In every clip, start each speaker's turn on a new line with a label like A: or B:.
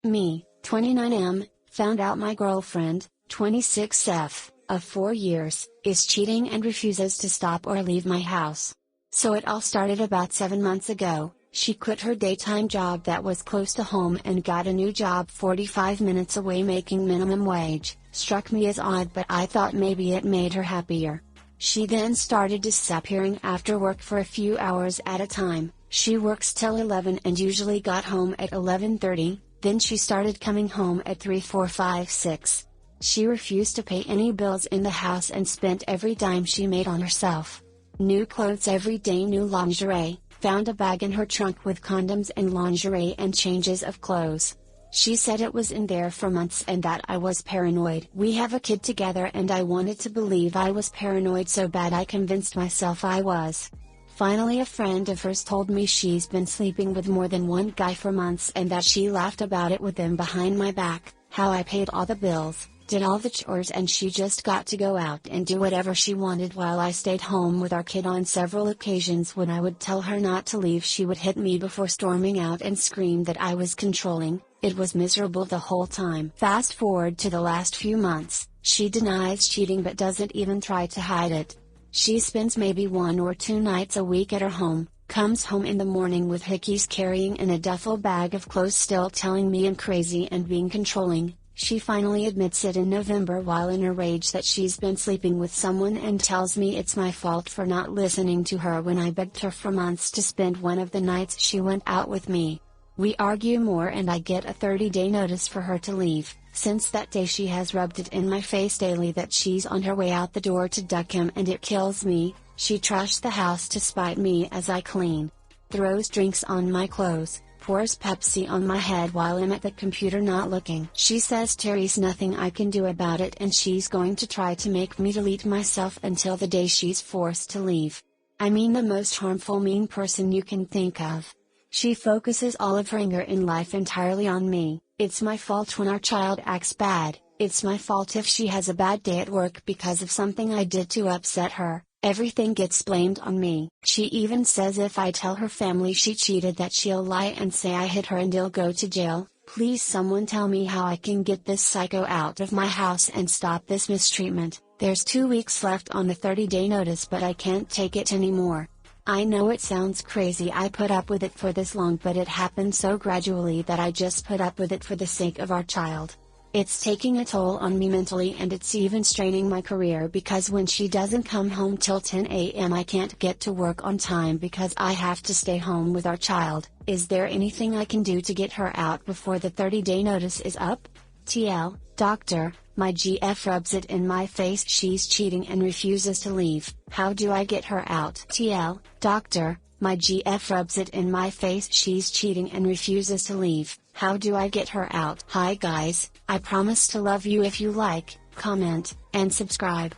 A: Me, 29M, found out my girlfriend, 26F, of 4 years, is cheating and refuses to stop or leave my house. So it all started about 7 months ago. She quit her daytime job that was close to home and got a new job 45 minutes away making minimum wage. Struck me as odd, but I thought maybe it made her happier. She then started disappearing after work for a few hours at a time. She works till 11 and usually got home at 11:30, then she started coming home at 3, 4, 5, 6. She refused to pay any bills in the house and spent every dime she made on herself. New clothes every day, new lingerie, found a bag in her trunk with condoms and lingerie and changes of clothes. She said it was in there for months and that I was paranoid. We have a kid together and I wanted to believe I was paranoid so bad I convinced myself I was. Finally, a friend of hers told me she's been sleeping with more than one guy for months and that she laughed about it with them behind my back, how I paid all the bills, did all the chores, and she just got to go out and do whatever she wanted while I stayed home with our kid. On several occasions when I would tell her not to leave, she would hit me before storming out and scream that I was controlling. It was miserable the whole time. Fast forward to the last few months, she denies cheating but doesn't even try to hide it. She spends maybe 1 or 2 nights a week at her home, comes home in the morning with hickeys, carrying in a duffel bag of clothes, still telling me I'm crazy and being controlling. She finally admits it in November while in a rage that she's been sleeping with someone and tells me it's my fault for not listening to her when I begged her for months to spend one of the nights she went out with me. We argue more and I get a 30-day notice for her to leave. Since that day she has rubbed it in my face daily that she's on her way out the door to duck him, and it kills me. She trashed the house to spite me as I clean. Throws drinks on my clothes, pours Pepsi on my head while I'm at the computer not looking. She says there's nothing I can do about it and she's going to try to make me delete myself until the day she's forced to leave. I mean, the most harmful, mean person you can think of. She focuses all of her anger in life entirely on me. It's my fault when our child acts bad, it's my fault if she has a bad day at work because of something I did to upset her. Everything gets blamed on me. She even says if I tell her family she cheated that she'll lie and say I hit her and I'll go to jail. Please someone tell me how I can get this psycho out of my house and stop this mistreatment. There's 2 weeks left on the 30-day notice, but I can't take it anymore. I know it sounds crazy I put up with it for this long, but it happened so gradually that I just put up with it for the sake of our child. It's taking a toll on me mentally and it's even straining my career because when she doesn't come home till 10 a.m. I can't get to work on time because I have to stay home with our child. Is there anything I can do to get her out before the 30-day notice is up? TL, doctor, my GF rubs it in my face she's cheating and refuses to leave. How do I get her out? TL, doctor, my GF rubs it in my face she's cheating and refuses to leave. How do I get her out? Hi guys, I promise to love you if you like, comment, and subscribe.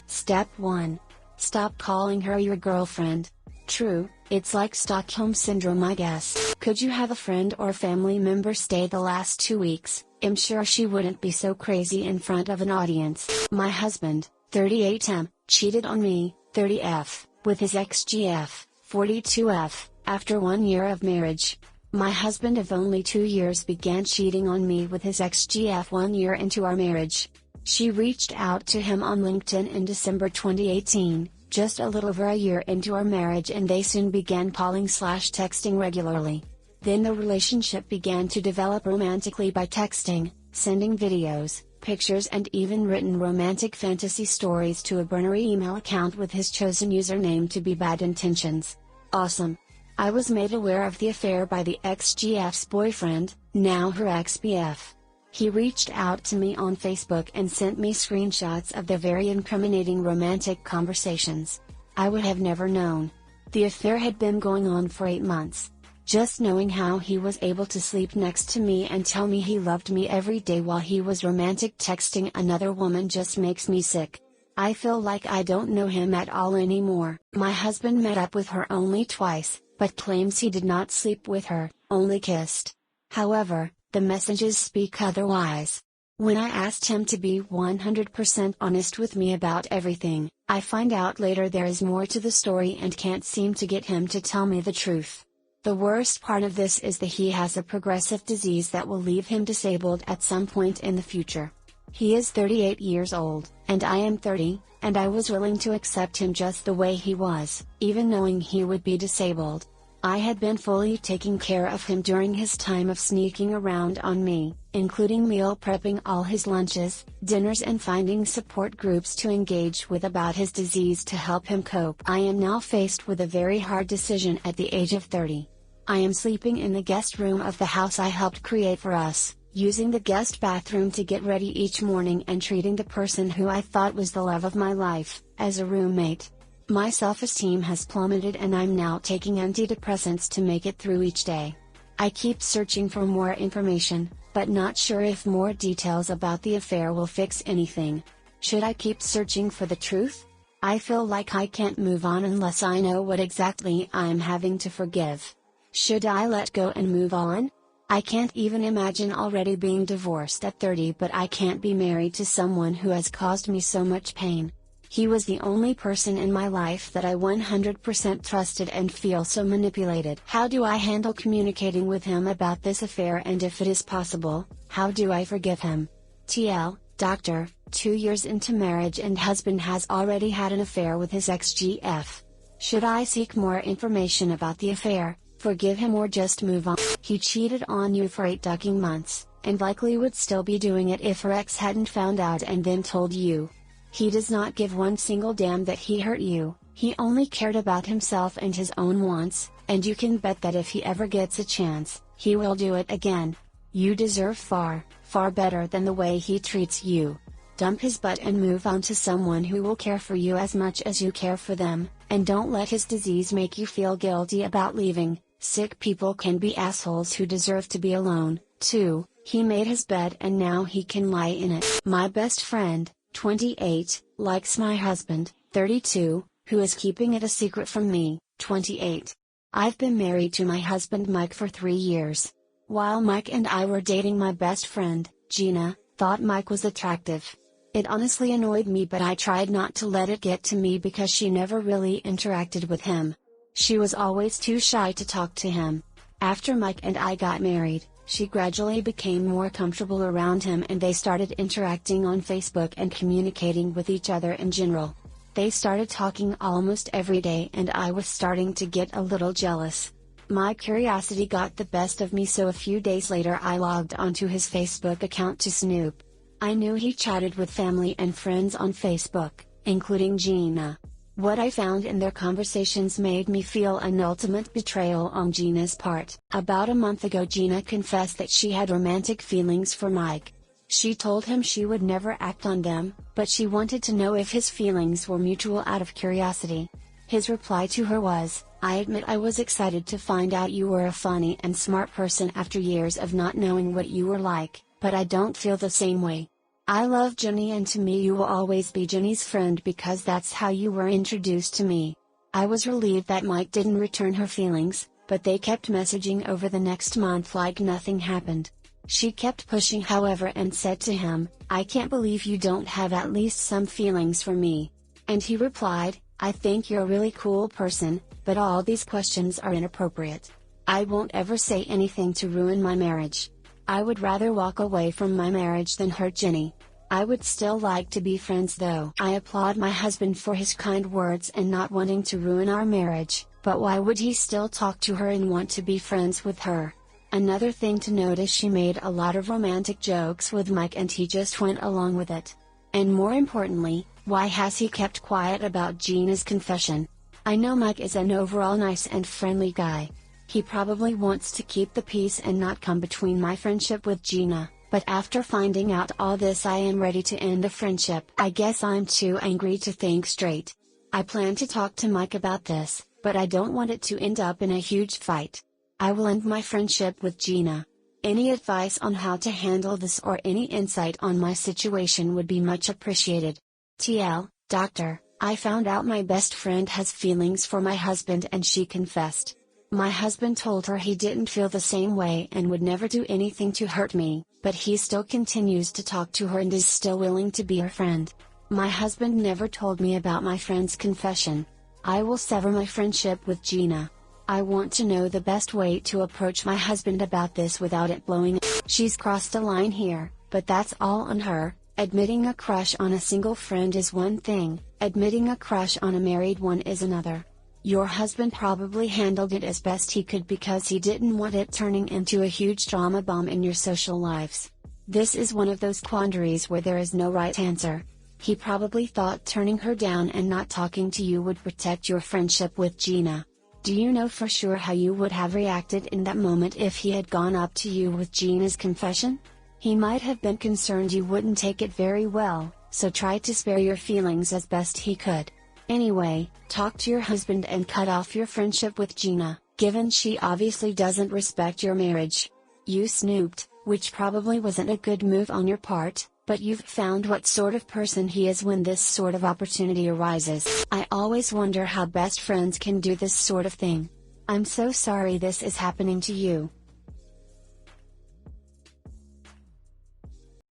A: Step 1. Stop calling her your girlfriend. True, it's like Stockholm Syndrome, I guess. Could you have a friend or family member stay the last 2 weeks? I'm sure she wouldn't be so crazy in front of an audience. My husband, 38M, cheated on me, 30F, with his ex-GF, 42F, after 1 year of marriage. My husband of only 2 years began cheating on me with his ex-GF 1 year into our marriage. She reached out to him on LinkedIn in December 2018, just a little over a year into our marriage, and they soon began calling/texting regularly. Then the relationship began to develop romantically by texting, sending videos, pictures, and even written romantic fantasy stories to a burner email account with his chosen username to be Bad Intentions. Awesome. I was made aware of the affair by the ex-GF's boyfriend, now her ex-BF. He reached out to me on Facebook and sent me screenshots of their very incriminating romantic conversations. I would have never known. The affair had been going on for 8 months. Just knowing how he was able to sleep next to me and tell me he loved me every day while he was romantic texting another woman just makes me sick. I feel like I don't know him at all anymore. My husband met up with her only twice, but claims he did not sleep with her, only kissed. However, the messages speak otherwise. When I asked him to be 100% honest with me about everything, I find out later there is more to the story and can't seem to get him to tell me the truth. The worst part of this is that he has a progressive disease that will leave him disabled at some point in the future. He is 38 years old, and I am 30, and I was willing to accept him just the way he was, even knowing he would be disabled. I had been fully taking care of him during his time of sneaking around on me, including meal prepping all his lunches, dinners, and finding support groups to engage with about his disease to help him cope. I am now faced with a very hard decision at the age of 30. I am sleeping in the guest room of the house I helped create for us, using the guest bathroom to get ready each morning, and treating the person who I thought was the love of my life as a roommate. My self-esteem has plummeted, and I'm now taking antidepressants to make it through each day. I keep searching for more information, but not sure if more details about the affair will fix anything. Should I keep searching for the truth? I feel like I can't move on unless I know what exactly I'm having to forgive. Should I let go and move on? I can't even imagine already being divorced at 30, but I can't be married to someone who has caused me so much pain. He was the only person in my life that I 100% trusted and feel so manipulated. How do I handle communicating with him about this affair, and if it is possible, how do I forgive him? TL, Doctor, 2 years into marriage and husband has already had an affair with his ex-GF. Should I seek more information about the affair, forgive him, or just move on? He cheated on you for 8 ducking months, and likely would still be doing it if her ex hadn't found out and then told you. He does not give one single damn that he hurt you, he only cared about himself and his own wants, and you can bet that if he ever gets a chance, he will do it again. You deserve far, far better than the way he treats you. Dump his butt and move on to someone who will care for you as much as you care for them, and don't let his disease make you feel guilty about leaving. Sick people can be assholes who deserve to be alone, too. He made his bed and now he can lie in it. My best friend, 28, likes my husband, 32, who is keeping it a secret from me, 28. I've been married to my husband Mike for 3 years. While Mike and I were dating, my best friend, Gina, thought Mike was attractive. It honestly annoyed me, but I tried not to let it get to me because she never really interacted with him. She was always too shy to talk to him. After Mike and I got married, she gradually became more comfortable around him and they started interacting on Facebook and communicating with each other in general. They started talking almost every day and I was starting to get a little jealous. My curiosity got the best of me, so a few days later I logged onto his Facebook account to snoop. I knew he chatted with family and friends on Facebook, including Gina. What I found in their conversations made me feel an ultimate betrayal on Gina's part. About a month ago, Gina confessed that she had romantic feelings for Mike. She told him she would never act on them, but she wanted to know if his feelings were mutual out of curiosity. His reply to her was, "I admit I was excited to find out you were a funny and smart person after years of not knowing what you were like, but I don't feel the same way. I love Jenny and to me you will always be Jenny's friend because that's how you were introduced to me." I was relieved that Mike didn't return her feelings, but they kept messaging over the next month like nothing happened. She kept pushing however and said to him, "I can't believe you don't have at least some feelings for me." And he replied, "I think you're a really cool person, but all these questions are inappropriate. I won't ever say anything to ruin my marriage. I would rather walk away from my marriage than hurt Jenny. I would still like to be friends though." I applaud my husband for his kind words and not wanting to ruin our marriage, but why would he still talk to her and want to be friends with her? Another thing to note is she made a lot of romantic jokes with Mike and he just went along with it. And more importantly, why has he kept quiet about Gina's confession? I know Mike is an overall nice and friendly guy. He probably wants to keep the peace and not come between my friendship with Gina, but after finding out all this I am ready to end the friendship. I guess I'm too angry to think straight. I plan to talk to Mike about this, but I don't want it to end up in a huge fight. I will end my friendship with Gina. Any advice on how to handle this or any insight on my situation would be much appreciated. TL, Doctor, I found out my best friend has feelings for my husband and she confessed. My husband told her he didn't feel the same way and would never do anything to hurt me, but he still continues to talk to her and is still willing to be her friend. My husband never told me about my friend's confession. I will sever my friendship with Gina. I want to know the best way to approach my husband about this without it blowing up. She's crossed a line here, but that's all on her. Admitting a crush on a single friend is one thing, admitting a crush on a married one is another. Your husband probably handled it as best he could because he didn't want it turning into a huge drama bomb in your social lives. This is one of those quandaries where there is no right answer. He probably thought turning her down and not talking to you would protect your friendship with Gina. Do you know for sure how you would have reacted in that moment if he had gone up to you with Gina's confession? He might have been concerned you wouldn't take it very well, so tried to spare your feelings as best he could. Anyway, talk to your husband and cut off your friendship with Gina, given she obviously doesn't respect your marriage. You snooped, which probably wasn't a good move on your part, but you've found what sort of person he is when this sort of opportunity arises. I always wonder how best friends can do this sort of thing. I'm so sorry this is happening to you.